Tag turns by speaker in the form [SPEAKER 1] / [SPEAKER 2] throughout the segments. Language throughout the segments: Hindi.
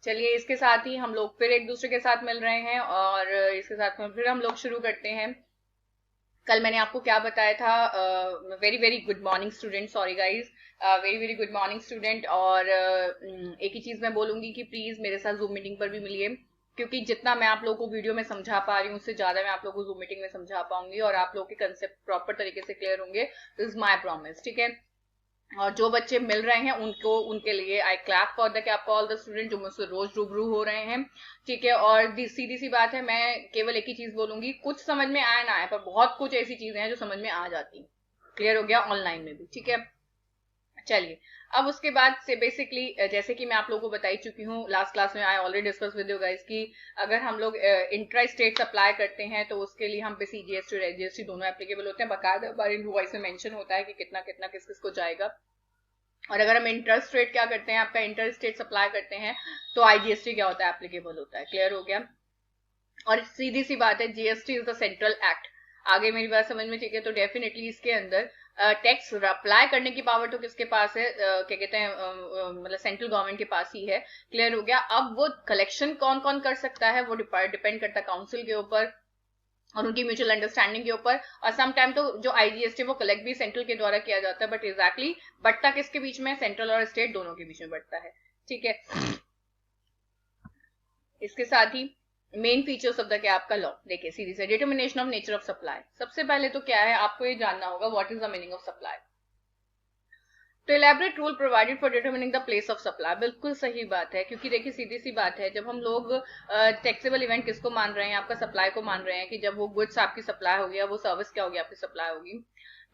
[SPEAKER 1] चलिए इसके साथ ही हम लोग फिर एक दूसरे के साथ मिल रहे हैं और इसके साथ में फिर हम लोग शुरू करते हैं। कल मैंने आपको क्या बताया था? Very very good morning student, sorry guys, very very good morning student. और एक ही चीज मैं बोलूंगी कि प्लीज मेरे साथ जूम मीटिंग पर भी मिलिए, क्योंकि जितना मैं आप लोगों को वीडियो में समझा पा रही हूँ उससे ज्यादा मैं आप लोगों को जूम मीटिंग में समझा पाऊंगी और आप लोगों के कंसेप्ट प्रॉपर तरीके से क्लियर होंगे। दिस इज माई प्रॉमिस, ठीक है। और जो बच्चे मिल रहे हैं उनको, उनके लिए I clap for the cap all the student जो मुझसे रोज रूबरू हो रहे हैं, ठीक है। और सीधी सी बात है, मैं केवल एक ही चीज बोलूंगी, कुछ समझ में आए ना आए पर बहुत कुछ ऐसी चीजें हैं जो समझ में आ जाती हैं। क्लियर हो गया ऑनलाइन में भी, ठीक है। चलिए अब उसके बाद से बेसिकली जैसे कि मैं आप लोगों को बता ही चुकी हूँ लास्ट क्लास में, I already discuss with you guys कि अगर हम लोग इंट्रा स्टेट अप्लाई करते हैं तो उसके लिए हम पे सीजीएसटी और एजीएसटी दोनों एप्लीकेबल होते हैं। बाकायदा हमारे इनवॉइस में मेंशन होता है कि कितना कितना किस किस को जाएगा। और अगर हम इंटरेस्ट रेट क्या करते हैं, आपका इंटरेस्ट रेट सप्लाई करते हैं तो आईजीएसटी क्या होता है, एप्लीकेबल होता है। क्लियर हो गया। और सीधी सी बात है, GST is the central act. आगे मेरी बात समझ में, ठीक है। तो डेफिनेटली इसके अंदर टैक्स अप्लाई करने की पावर तो किसके पास है, क्या कहते हैं, मतलब सेंट्रल गवर्नमेंट के पास ही है। क्लियर हो गया। अब वो कलेक्शन कौन कौन कर सकता है वो डिपेंड करता है काउंसिल के ऊपर और उनकी म्यूचुअल अंडरस्टैंडिंग के ऊपर। और सम टाइम तो जो आईजीएसटी वो कलेक्ट भी सेंट्रल के द्वारा किया जाता है, बट एग्जैक्टली बटता किसके बीच में, सेंट्रल और स्टेट दोनों के बीच में बटता है, ठीक है। इसके साथ ही मेन फीचर्स ऑफ द क्या आपका लॉ देखिए, सीधी से determination of nature of supply. सबसे पहले तो क्या है, आपको ये जानना होगा what is the meaning of supply. तो elaborate rule provided for determining the place of supply, बिल्कुल सही बात है। क्योंकि देखिए सीधी सी बात है, जब हम लोग टैक्सेबल इवेंट किसको मान रहे हैं, आपका सप्लाई को मान रहे हैं कि जब वो गुड्स आपकी सप्लाई होगी या वो सर्विस क्या होगी, आपकी सप्लाई होगी।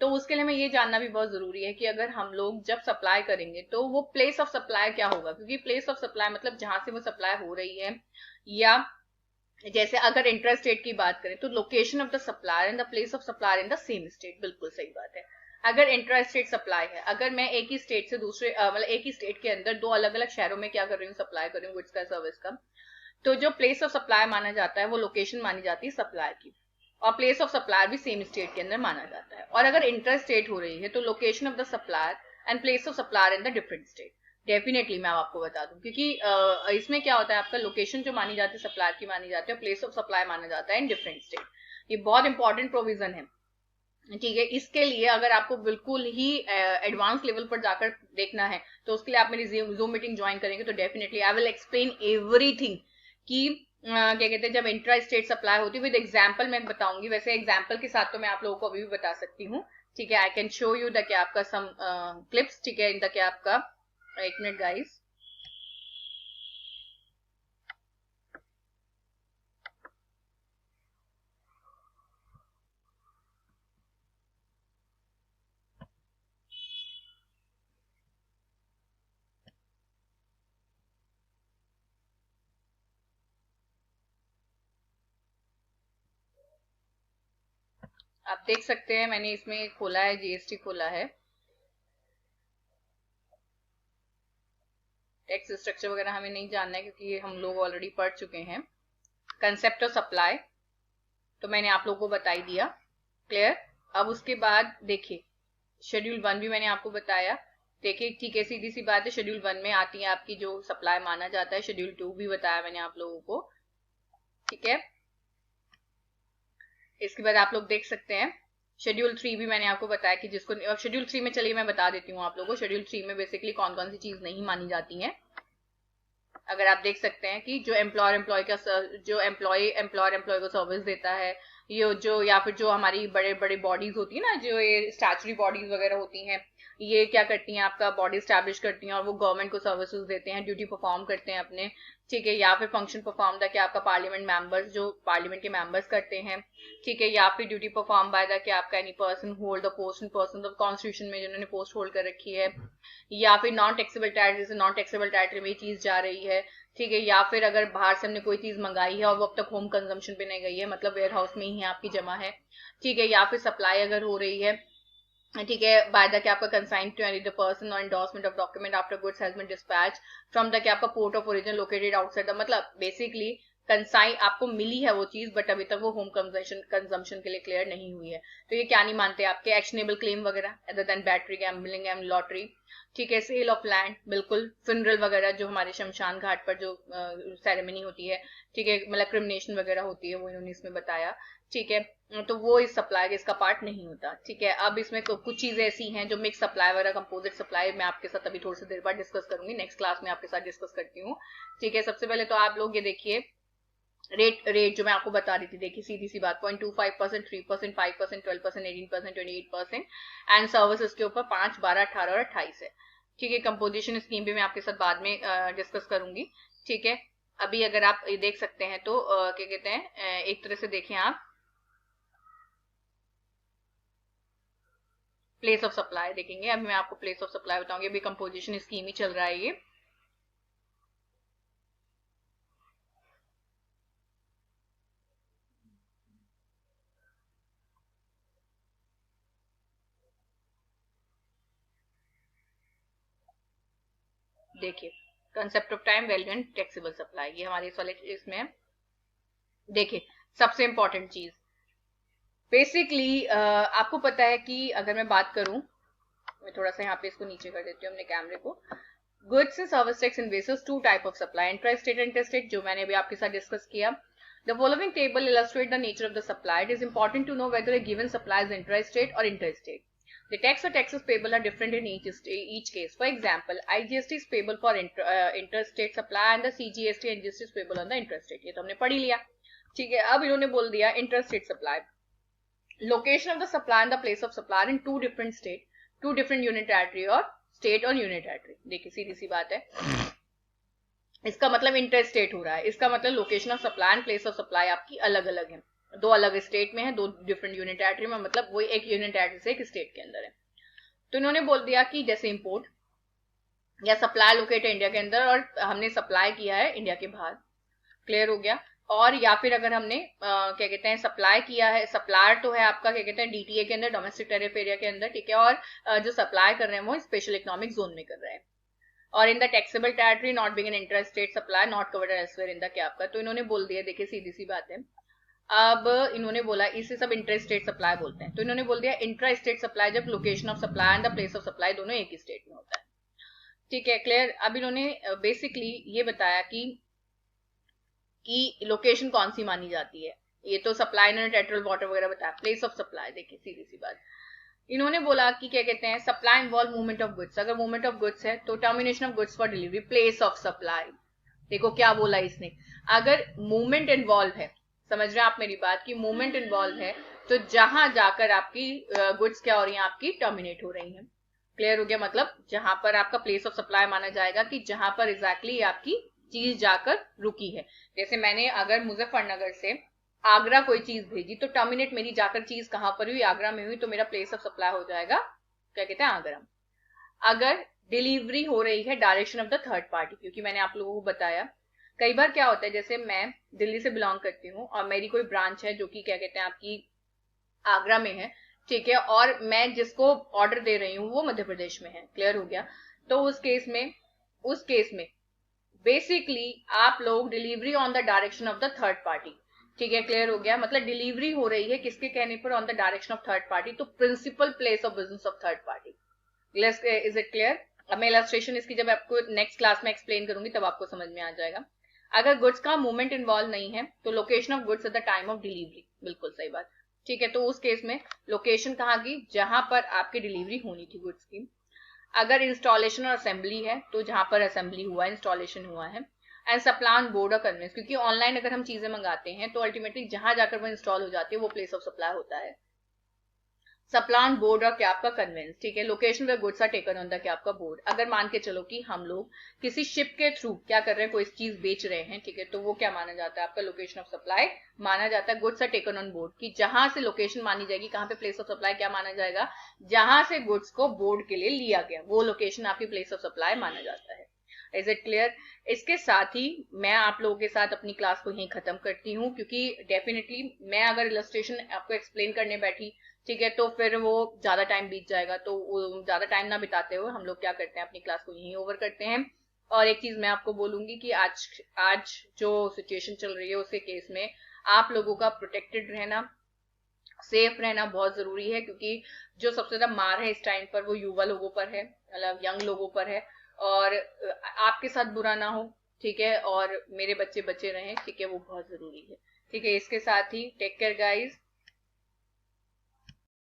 [SPEAKER 1] तो उसके लिए हमें ये जानना भी बहुत जरूरी है कि अगर हम लोग जब सप्लाई करेंगे तो वो प्लेस ऑफ सप्लाई क्या होगा। क्योंकि प्लेस ऑफ सप्लाई मतलब जहां से वो सप्लाई हो रही है, या जैसे अगर इंटर स्टेट की बात करें तो location of the supplier and the place of supplier in the same state, बिल्कुल सही बात है। अगर इंटर स्टेट सप्लाई है, अगर मैं एक ही स्टेट से दूसरे मतलब एक ही स्टेट के अंदर दो अलग अलग शहरों में क्या कर रही हूँ, सप्लाई कर रही हूँ गुड्स का, सर्विस का, तो जो प्लेस ऑफ सप्लाई माना जाता है वो लोकेशन मानी जाती है सप्लाई की, और प्लेस ऑफ सप्लाई भी सेम स्टेट के अंदर माना जाता है। और अगर इंटर स्टेट हो रही है तो location of the supplier and place of supplier in the different state. Definitely मैं आपको बता दूं, क्योंकि इसमें क्या होता है, आपका लोकेशन जो मानी जाती है सप्लायर की मानी जाती है, प्लेस ऑफ सप्लाई माना जाता है इन डिफरेंट स्टेट। ये बहुत इंपॉर्टेंट प्रोविजन है, ठीक है। इसके लिए अगर आपको बिल्कुल ही एडवांस लेवल पर जाकर देखना है तो उसके लिए आप मेरी जूम मीटिंग ज्वाइन करेंगे तो definitely I will explain everything कि क्या कहते हैं जब इंट्रा स्टेट सप्लाई होती है, विद एग्जांपल मैं बताऊंगी। वैसे एग्जांपल के साथ तो मैं आप लोगों को अभी भी बता सकती हूँ, ठीक है। I can show you the क्या आपका सम क्लिप्स, ठीक है, इन द क्या आपका, एक मिनट गाइस। आप देख सकते हैं मैंने इसमें खोला है, जीएसटी खोला है, टैक्स स्ट्रक्चर वगैरह हमें नहीं जानना है क्योंकि ये हम लोग ऑलरेडी पढ़ चुके हैं। कंसेप्ट ऑफ सप्लाई तो मैंने आप लोगों को बता ही दिया, क्लियर। अब उसके बाद देखिए शेड्यूल 1 भी मैंने आपको बताया, देखिए ठीक है, सीधी सी बात है। शेड्यूल 1 में आती है आपकी जो सप्लाई माना जाता है, शेड्यूल 2 भी बताया मैंने आप लोगों को, ठीक है। इसके बाद आप लोग देख सकते हैं शेड्यूल 3 भी मैंने आपको बताया कि जिसको शेड्यूल 3 में, चलिए मैं बता देती हूँ आप लोगों को शेड्यूल 3 में बेसिकली कौन कौन सी चीज नहीं मानी जाती है। अगर आप देख सकते हैं कि जो एम्प्लॉयर एम्प्लॉय का, जो एम्प्लॉयर एम्प्लॉय को सर्विस देता है, ये जो, या फिर जो हमारी बड़े बड़े बॉडीज होती है ना, जो ये स्टैचुटरी बॉडीज वगैरह होती हैं, ये क्या करती हैं, आपका बॉडी स्टैब्लिश करती हैं और वो गवर्नमेंट को सर्विसेज देते हैं, ड्यूटी परफॉर्म करते हैं अपने, ठीक है। या फिर फंक्शन परफॉर्म द क्या आपका पार्लियामेंट मेंबर्स, जो पार्लियामेंट के मेंबर्स करते हैं, ठीक है। या फिर ड्यूटी परफॉर्म बाय द क्या आपका any person hold the post in person of constitution में जिन्होंने पोस्ट होल्ड कर रखी है, या फिर नॉन टैक्सेबल टैक्स, जैसे नॉन टैक्सेबल टैक्स में ये चीज जा रही है, ठीक है। या फिर अगर बाहर से हमने कोई चीज मंगाई है और वो अब तक होम कंजम्पशन पे नहीं गई है, मतलब वेयर हाउस में ही है आपकी जमा है, ठीक है। या फिर सप्लाई अगर हो रही है, ठीक है, बाय द क्या आपका consign to any the person और endorsement of document after goods has been dispatch from the क्या आपका port of origin located outside the, मतलब बेसिकली कंसाइन आपको मिली है वो चीज, बट अभी तक वो होम कंजम्पशन के लिए क्लियर नहीं हुई है, तो ये क्या नहीं मानते आपके एक्शनेबल क्लेम वगैरह other than battery, gambling and lottery, ठीक है, सेल ऑफ लैंड, बिल्कुल, फिनरल वगैरह जो हमारे शमशान घाट पर जो सेरेमनी होती है, ठीक है, मतलब क्रिमिनेशन वगैरह होती है, वो इन्होंने इसमें बताया, ठीक है, तो वो इस सप्लाई का इसका पार्ट नहीं होता, ठीक है। अब इसमें कुछ चीजें ऐसी हैं जो मिक्स सप्लाई वगैरह, कंपोजिट सप्लाई, मैं आपके साथ अभी थोड़ी सी देर बाद डिस्कस करूंगी, नेक्स्ट क्लास में आपके साथ डिस्कस करती हूँ, ठीक है। सबसे पहले तो आप लोग ये देखिए रेट जो मैं आपको बता रही थी, देखिए सीधी सी बात, 0.25%, 3%, 5%, 12%, 18%, 28%, एंड सर्विसेज के ऊपर 5, 12, 18 और 28 है, ठीक है। कंपोजिशन स्कीम भी मैं आपके साथ बाद में डिस्कस करूंगी, ठीक है। अभी अगर आप ये देख सकते हैं तो क्या कहते हैं, एक तरह से देखें आप प्लेस ऑफ सप्लाई देखेंगे, अभी मैं आपको प्लेस ऑफ सप्लाई बताऊंगी, अभी कंपोजिशन स्कीम ही चल रहा है ये, देखिए concept of time, value and flexible supply, ये हमारे इस वाले इसमें है। देखिए सबसे इंपॉर्टेंट चीज बेसिकली आपको पता है कि अगर मैं बात करूं, मैं थोड़ा सा यहाँ पे इसको नीचे कर देती हूँ अपने कैमरे को, goods and service tax invoices two type of supply, intrastate and interstate, जो मैंने अभी आपके साथ डिस्कस किया। The following table illustrate the nature of the supply, it is important to know whether a given supply is intrastate और interstate. The tax or taxes payable are different in each case. For example, IGST is payable for interstate supply and the CGST and GST is payable on the interstate. ये तो हमने पढ़ ही लिया, ठीक है। अब इन्होंने बोल दिया interstate supply. Location of the supply and the place of supply in two different state, two different unit territory और state और unit territory. देखिए सीधी सी बात है, इसका मतलब इंटरस्टेट हो रहा है, इसका मतलब location of supply and place of supply आपकी अलग अलग है, दो अलग स्टेट में है, दो डिफरेंट यूनिट टेरिटरी में, मतलब वो एक यूनिट टेरिटरी से एक स्टेट के अंदर है। तो इन्होंने बोल दिया कि जैसे इंपोर्ट या सप्लाई लोकेट है इंडिया के अंदर और हमने सप्लाई किया है इंडिया के बाहर, क्लियर हो गया, और या फिर अगर हमने क्या कहते हैं सप्लाई किया है, सप्लायर तो है आपका क्या कहते हैं डीटीए के अंदर, डोमेस्टिक टैरिफ एरिया के अंदर, ठीक है, और जो सप्लाई कर रहे हैं वो स्पेशल इकोनॉमिक जोन में कर रहे हैं, और in the taxable territory not being an inter state supply not covered elsewhere in the क्या आपका। तो इन्होंने बोल दिया, देखिए सीधी सी बात है, अब इन्होंने बोला इसे सब इंटर स्टेट सप्लाई बोलते हैं, तो इन्होंने बोल दिया इंट्रा स्टेट सप्लाई जब location of supply and the place of supply दोनों एक ही स्टेट में होता है, ठीक है, क्लियर। अब इन्होंने बेसिकली ये बताया कि लोकेशन कौन सी मानी जाती है, ये तो सप्लाई इन्होंने टेरिटोरियल वाटर वगैरह बताया, प्लेस ऑफ सप्लाई देखिए सीधी सी बात, इन्होंने बोला कि क्या कहते हैं supply involve movement of goods, अगर मूवमेंट ऑफ गुड्स है तो termination of goods for delivery, place of supply, देखो क्या बोला इसने, अगर मूवमेंट इन्वॉल्व है, समझ रहे हैं आप मेरी बात, की मूवमेंट इन्वॉल्व है तो जहां जाकर आपकी गुड्स क्या हो रही है, आपकी टर्मिनेट हो रही है, क्लियर हो गया, मतलब जहां पर आपका प्लेस ऑफ सप्लाई माना जाएगा कि जहां पर एग्जैक्टली आपकी चीज जाकर रुकी है। जैसे मैंने अगर मुजफ्फरनगर से आगरा कोई चीज भेजी तो टर्मिनेट मेरी जाकर चीज कहां पर हुई, आगरा में हुई, तो मेरा प्लेस ऑफ सप्लाई हो जाएगा क्या कहते हैं आगरा। अगर डिलीवरी हो रही है direction of the third party, क्योंकि मैंने आप लोगों को बताया कई बार क्या होता है, जैसे मैं दिल्ली से बिलोंग करती हूँ और मेरी कोई ब्रांच है जो कि क्या कहते हैं आपकी आगरा में है, ठीक है, और मैं जिसको ऑर्डर दे रही हूँ वो मध्य प्रदेश में है, क्लियर हो गया, तो उस केस में बेसिकली आप लोग delivery on the direction of the third party, ठीक है, क्लियर हो गया, मतलब डिलीवरी हो रही है किसके कहने पर, on the direction of third party, तो principal place of business of third party, is it clear. अब मैं इलस्ट्रेशन इसकी जब आपको नेक्स्ट क्लास में एक्सप्लेन करूंगी तब आपको समझ में आ जाएगा। अगर गुड्स का मूवमेंट इन्वॉल्व नहीं है तो location of goods at the time of delivery, बिल्कुल सही बात, ठीक है, तो उस केस में लोकेशन कहाँ की, जहां पर आपकी डिलीवरी होनी थी गुड्स की। अगर इंस्टॉलेशन और असेंबली है तो जहां पर असेंबली हुआ है, इंस्टॉलेशन हुआ है, एंड सप्लाई ऑन बोर्ड और कन्वेंस, क्योंकि ऑनलाइन अगर हम चीजें मंगाते हैं तो अल्टीमेटली जहां जाकर वो इंस्टॉल हो जाती है वो प्लेस ऑफ सप्लाई होता है, सप्लाई ऑन बोर्ड और क्या आपका कन्वेंस, ठीक है, location where goods are taken on the क्या आपका बोर्ड। अगर मान के चलो कि हम लोग किसी शिप के थ्रू क्या कर रहे हैं, कोई चीज बेच रहे हैं, ठीक है, तो वो क्या माना जाता है आपका लोकेशन ऑफ सप्लाई माना जाता है, goods are taken on board, कि जहां से लोकेशन मानी जाएगी, कहां पे प्लेस ऑफ सप्लाई क्या माना जाएगा, जहां से गुड्स को बोर्ड के लिए लिया गया वो लोकेशन आपकी प्लेस ऑफ सप्लाई माना जाता है। Is it clear. इसके साथ ही मैं आप लोगों के साथ अपनी क्लास को यहीं खत्म करती हूँ, क्योंकि डेफिनेटली मैं अगर इलस्ट्रेशन आपको एक्सप्लेन करने बैठी, ठीक है, तो फिर वो ज्यादा टाइम बीत जाएगा, तो ज्यादा टाइम ना बिताते हुए हम लोग क्या करते हैं अपनी क्लास को यहीं ओवर करते हैं। और एक चीज मैं आपको बोलूंगी कि आज जो सिचुएशन चल रही है उसके केस में आप लोगों का प्रोटेक्टेड रहना, सेफ रहना बहुत जरूरी है, क्योंकि जो सबसे ज्यादा मार है इस टाइम पर वो युवा लोगों पर है, मतलब यंग लोगों पर है। और आपके साथ बुरा ना हो, ठीक है, और मेरे बच्चे बचे रहें, ठीक है, वो बहुत जरूरी है। ठीक है, इसके साथ ही टेक केयर गाइज।